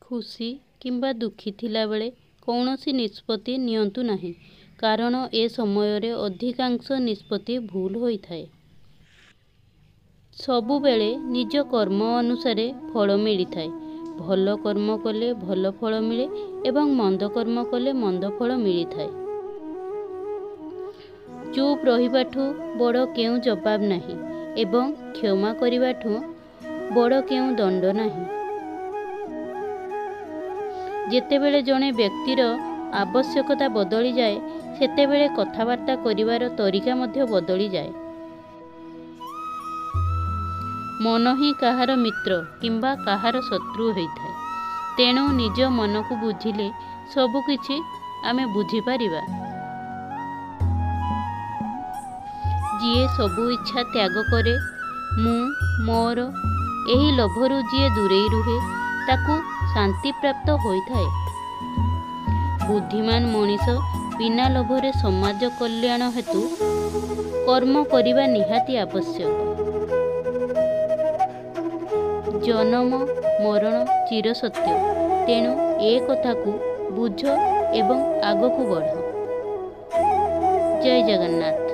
खुशी किंबा दुखी थिला बेले कौनसी निष्पत्ति नियंतु नहीं, कारण ए समय रे अधिकांश निष्पत्ति भूल होई थाए। सबु बेले निज कर्म अनुसार फल मिली थाए। भल कर्म कले भल फल मिले एवं मंद कर्म कले मंद फल मिली थाए। चुप रहिबाठु बड़ केउ जवाब नहीं एवं क्षमा करिबाठु बड़ केउ दंड नहीं। जेतेबेले जणे व्यक्तिर आवश्यकता बदली जाए सेतेबेले कथाबार्ता करिवार तरीका मध्य बदली जाए। मन ही कहार मित्र किंबा कहार शत्रु होइथाए। तेणु निज मन को बुझिले सबुकिछि आमे बुझी पारिबा। जिए सबु इच्छा त्याग करे मु मोर एही लोभरु जिए दूरेई रुहे ताकू शांति प्राप्त होइथाए। बुद्धिमान मनीष बिना लोभरे समाज कल्याण हेतु कर्म करिबा निहाती आवश्यक। जन्म मरण चिर सत्य, तेणु ए कथा को बुझ एवं आगकू बढ़। जय जगन्नाथ।